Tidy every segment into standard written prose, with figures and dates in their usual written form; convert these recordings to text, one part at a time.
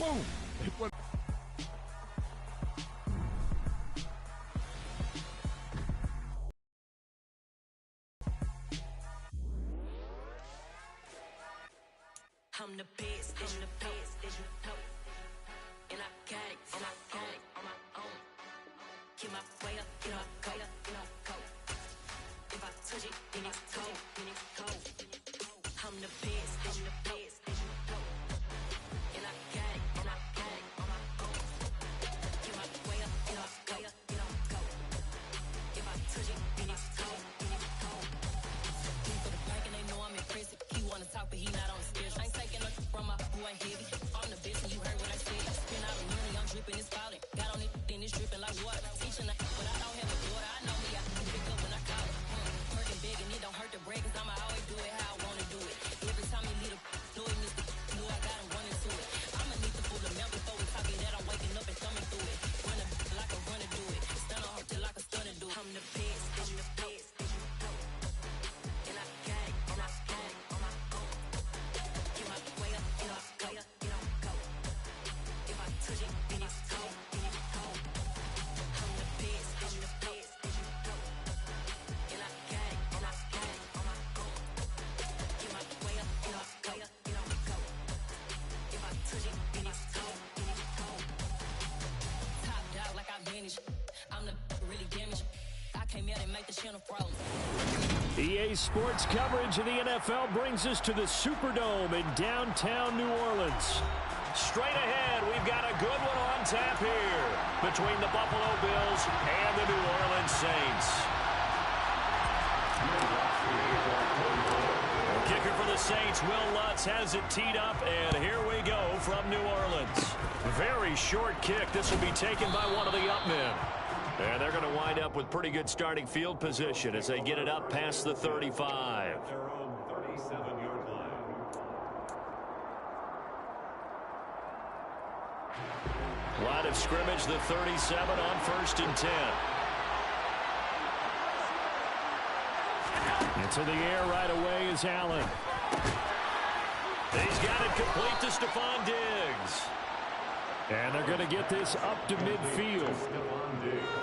boom. It went. I'm the best, as you know, and I got it on my own. Get my way up, get my go. If I touch it, then it's cold. I'm the best, as you know, and I got it on my own. Get my way up, get my go. If I touch it, then it's cold. For the back and they know I'm impressive. He wanna talk, but he not on the schedule. I ain't taking nothing from my boy heavy. I'm the best, and you heard what I said. Spin out a million, I'm dripping, it's falling. Got on it, then it's dripping like water. Teaching the but I don't have a daughter. I know me, I can pick up when I call it. Working big, and it don't hurt to break, cause I'ma always do it how I wanna do it. Every time he need a know he needs to know I got him running to it. I'ma need the full amount before we talking that I'm waking up and thumbing through it. Run a like a runner do it. Stun on her till like a stunner do it. I'm the best, as you know. And I got it on my own. Get my way up, get my go. If I touch it, then it's cold. I'm the best, as you know. And I got it on my own. Get my way up, get my go. If I touch it, then it's cold. Top dog like I manage. I'm the really damaged. I came out and make the channel froze. EA Sports coverage of the NFL brings us to the Superdome in downtown New Orleans. Straight ahead, we've got a good one on tap here between the Buffalo Bills and the New Orleans Saints. Kicker for the Saints, Will Lutz, has it teed up, and here we go from New Orleans. Very short kick. This will be taken by one of the up men. And they're going to wind up with pretty good starting field position as they get it up past the 35. Their own 37-yard line. Line of scrimmage, the 37 on 1st and 10. Into the air right away is Allen. He's got it complete to Stephon Diggs. And they're going to get this up to midfield.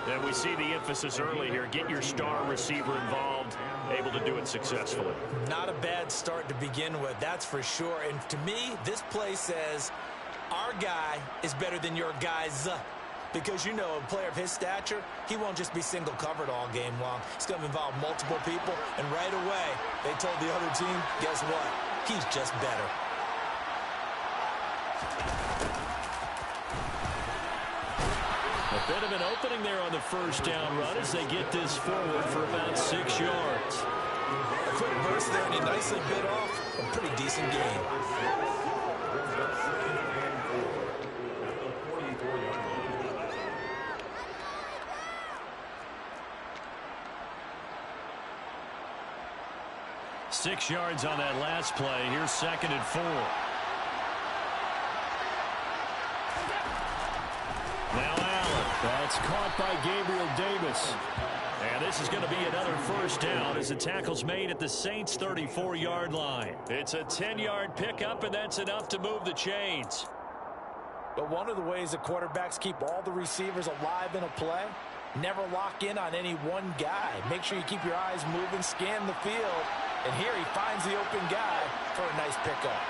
And we see the emphasis early here. Get your star receiver involved, able to do it successfully. Not a bad start to begin with, that's for sure. And to me, this play says our guy is better than your guys. Because, you know, a player of his stature, he won't just be single covered all game long. It's going to involve multiple people. And right away, they told the other team, guess what? He's just better. A bit of an opening there on the first down run as they get this forward for about 6 yards. A quick burst there, and he nicely bit off a pretty decent gain. Six yards on that last play. Here's 2nd and 4. Now Allen. That's caught by Gabriel Davis. And this is going to be another first down as the tackle's made at the Saints' 34-yard line. It's a 10-yard pickup, and that's enough to move the chains. But one of the ways that quarterbacks keep all the receivers alive in a play, never lock in on any one guy. Make sure you keep your eyes moving, scan the field. And here he finds the open guy for a nice pickup.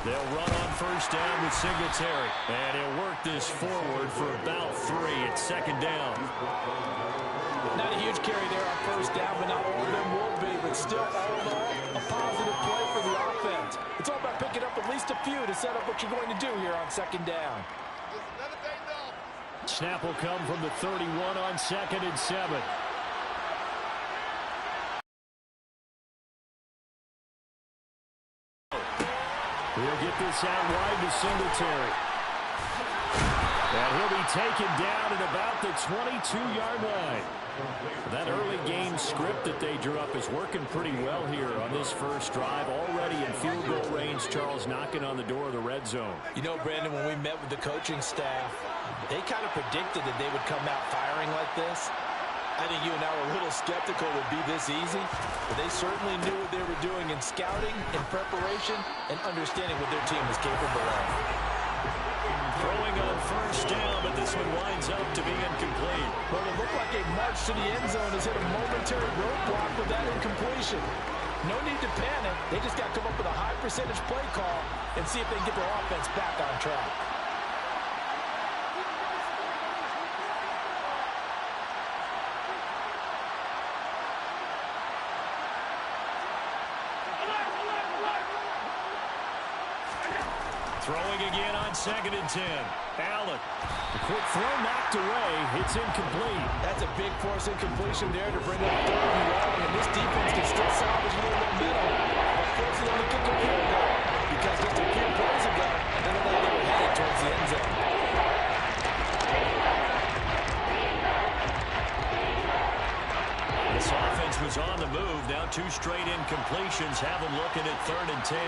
They'll run on first down with Singletary. And he'll work this forward for about 3. It's 2nd down. Not a huge carry there on first down, but not all of them will be. But still, all in all, a positive play for the offense. It's all about picking up at least a few to set up what you're going to do here on 2nd down. Snap will come from the 31 on 2nd and 7. He'll get this out wide to Singletary. And he'll be taken down at about the 22-yard line. That early game script that they drew up is working pretty well here on this first drive. Already in field goal range, Charles knocking on the door of the red zone. You know, Brandon, when we met with the coaching staff, they kind of predicted that they would come out firing like this. I think you and I were a little skeptical it would be this easy, but they certainly knew what they were doing in scouting, in preparation, and understanding what their team was capable of. Throwing on first down, but this one winds up to be incomplete. Well, it looked like a march to the end zone has hit a momentary roadblock with that incompletion. No need to panic. They just got to come up with a high percentage play call and see if they can get their offense back on track. Throwing again on 2nd and 10. Allen. The quick throw knocked away. It's incomplete. That's a big force incompletion there to bring up 3rd and long, and this defense can still salvage a little momentum. But forcing them to kick a field goal because just a few plays ago, they looked like they were headed towards the end zone. This offense was on the move. Now 2 straight incompletions have them looking at 3rd and 10.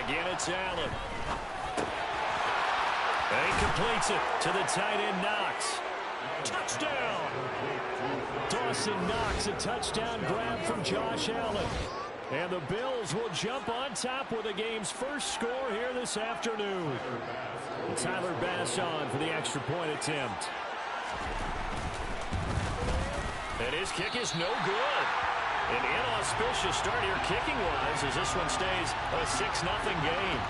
Again, it's Allen. And he completes it to the tight end, Knox. Touchdown! Dawson Knox, a touchdown grab from Josh Allen. And the Bills will jump on top with the game's first score here this afternoon. Tyler Bass on for the extra point attempt. And his kick is no good. An inauspicious start here kicking-wise as this one stays a 6-0 game.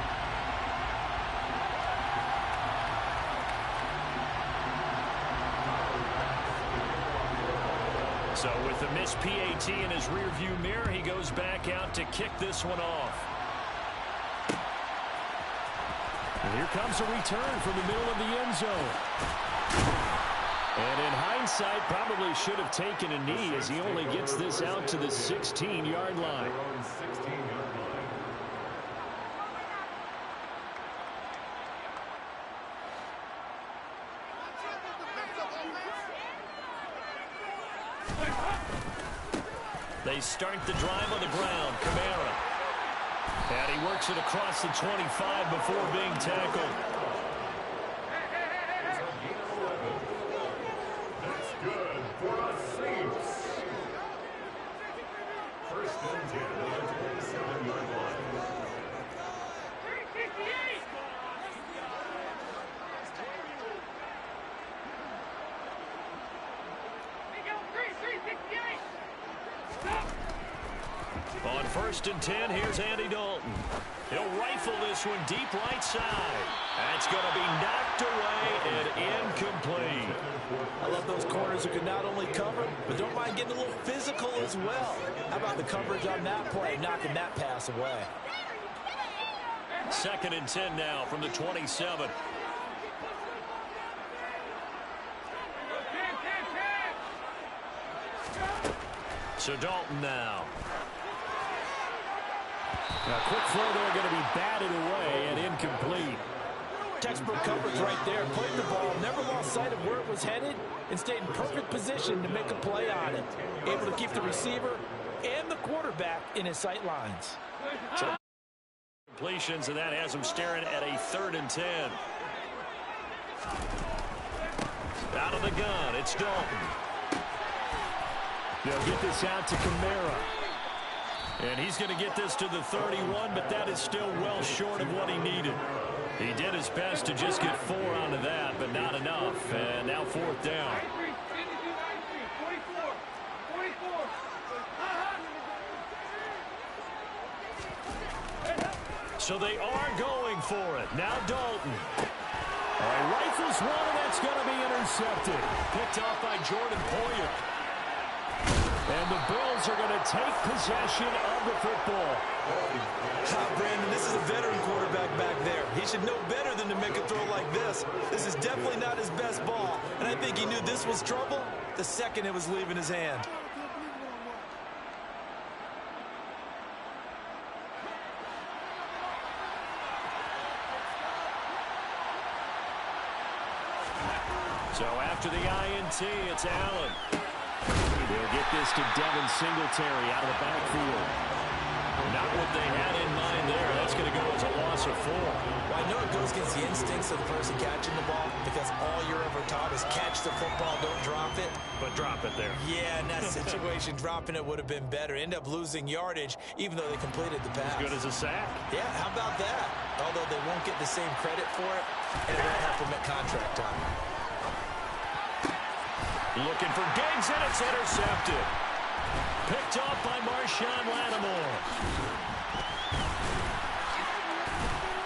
So with the missed PAT in his rearview mirror, he goes back out to kick this one off. And here comes a return from the middle of the end zone. And in hindsight, probably should have taken a knee as he only gets this out to the 16-yard line. They start the drive on the ground. Kamara. And he works it across the 25 before being tackled. On 1st and 10, here's Andy Dalton. He'll rifle this one deep right side. That's going to be knocked away and incomplete. I love those corners who can not only cover, but don't mind getting a little physical as well. How about the coverage on that play, knocking that pass away? 2nd and 10 now from the 27. So Dalton now. A quick throw there going to be batted away and incomplete. Textbook coverage right there. Played the ball, never lost sight of where it was headed, and stayed in perfect position to make a play on it. Able to keep the receiver and the quarterback in his sight lines. So completions, and that has him staring at a 3rd and 10. Out of the gun, it's Dalton. They'll get this out to Kamara. And he's going to get this to the 31, but that is still well short of what he needed. He did his best to just get 4 onto that, but not enough. And now 4th down. So they are going for it. Now Dalton. Rifles one, and that's going to be intercepted. Picked off by Jordan Poyer. And the Bills are going to take possession of the football. Brandon, this is a veteran quarterback back there. He should know better than to make a throw like this. This is definitely not his best ball. And I think he knew this was trouble the second it was leaving his hand. So after the INT, it's Allen. They'll get this to Devin Singletary out of the backfield. Not what they had in mind there. That's going to go as a loss loss of 4. Well, I know it goes against the instincts of the person catching the ball because all you're ever taught is catch the football, don't drop it. But drop it there. Yeah, in that situation, dropping it would have been better. End up losing yardage, even though they completed the pass. As good as a sack. Yeah, how about that? Although they won't get the same credit for it, and it won't help them at contract time. Looking for Diggs, and it's intercepted. Picked off by Marshawn Lattimore.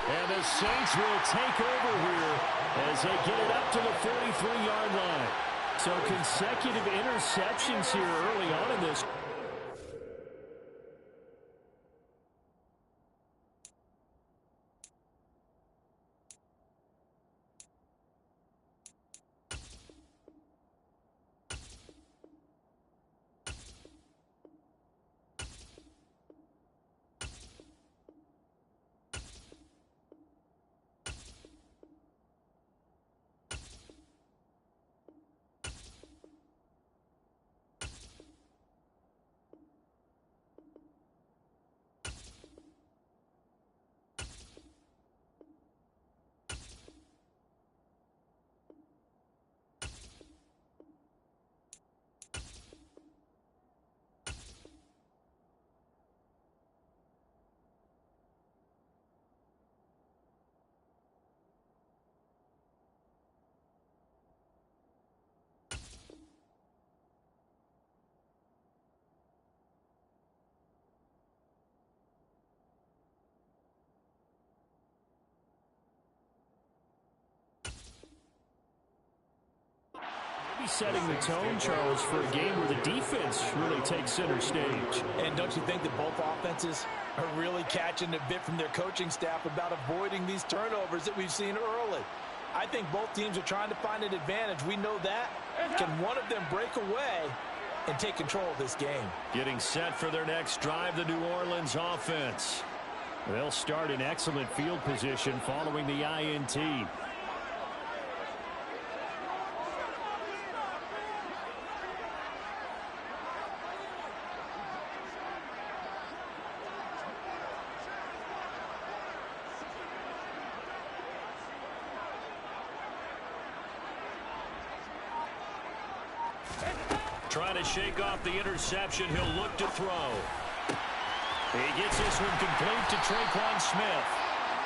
And the Saints will take over here as they get it up to the 43-yard line. So consecutive interceptions here early on in this. Setting the tone, Charles, for a game where the defense really takes center stage. And don't you think that both offenses are really catching a bit from their coaching staff about avoiding these turnovers that we've seen early? I think both teams are trying to find an advantage. We know that. Can one of them break away and take control of this game? Getting set for their next drive, the New Orleans offense. They'll start in excellent field position following the INT. Trying to shake off the interception. He'll look to throw. He gets this one complete to Traquan Smith.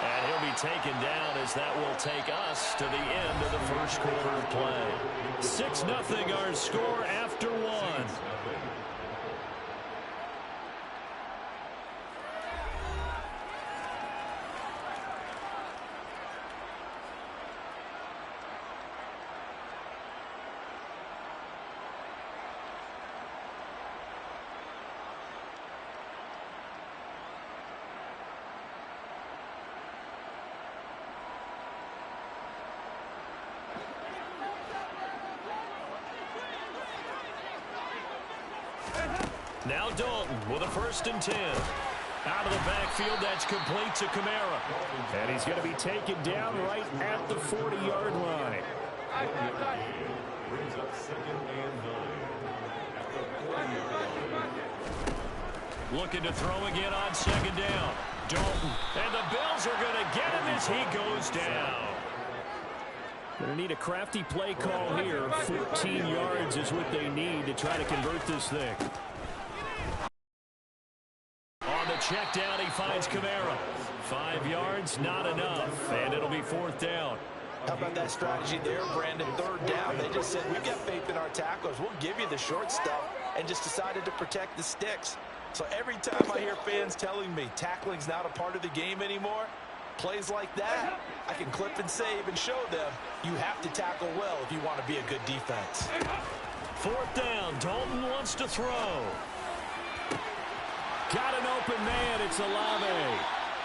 And he'll be taken down as that will take us to the end of the first quarter of play. 6-0 our score after one. Now Dalton with a 1st and 10. Out of the backfield, that's complete to Kamara. And he's going to be taken down right at the 40-yard line. Brings up 2nd and 9. Looking to throw again on 2nd down. Dalton. And the Bills are going to get him as he goes down. Going to need a crafty play call here. 14 yards is what they need to try to convert this thing. Check down, he finds Kamara. 5 yards, not enough, and it'll be 4th down. How about that strategy there, Brandon? 3rd down, they just said, we've got faith in our tacklers. We'll give you the short stuff, and just decided to protect the sticks. So every time I hear fans telling me tackling's not a part of the game anymore, plays like that, I can clip and save and show them you have to tackle well if you want to be a good defense. 4th down, Dalton wants to throw. Got an open man, it's Olave.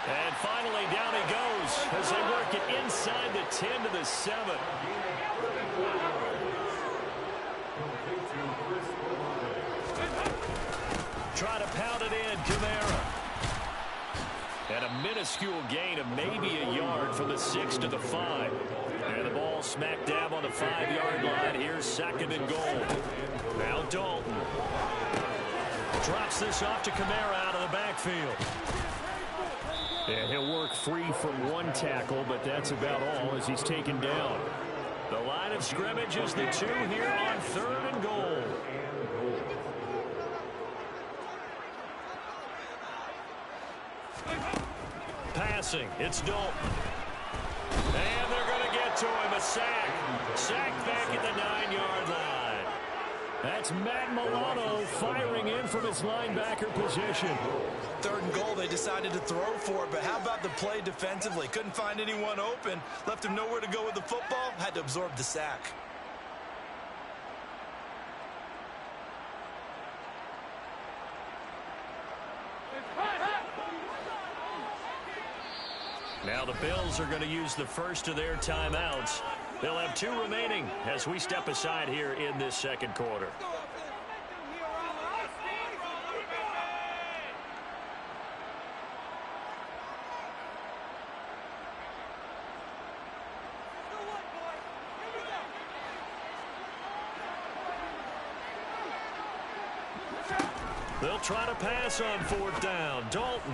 And finally down he goes as they work it inside the 10 to the 7. Try to pound it in, Kamara. And a minuscule gain of maybe a yard from the 6 to the 5. And the ball smack dab on the 5-yard line. Here's 2nd and goal. Now Dalton. Drops this off to Kamara out of the backfield. And he'll work free from one tackle, but that's about all as he's taken down. The line of scrimmage is the 2 here on 3rd and goal. Passing, it's Dalton. And they're going to get to him, a sack. Sack back at the 9-yard line. That's Matt Milano firing in from his linebacker position. 3rd and goal, they decided to throw for it, but how about the play defensively? Couldn't find anyone open, left him nowhere to go with the football, had to absorb the sack. Now the Bills are going to use the first of their timeouts. They'll have 2 remaining as we step aside here in this 2nd quarter. They'll try to pass on 4th down. Dalton.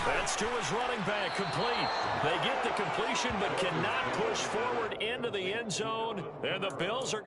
That's to his running back, complete. They get the completion but cannot push forward into the end zone. And the Bills are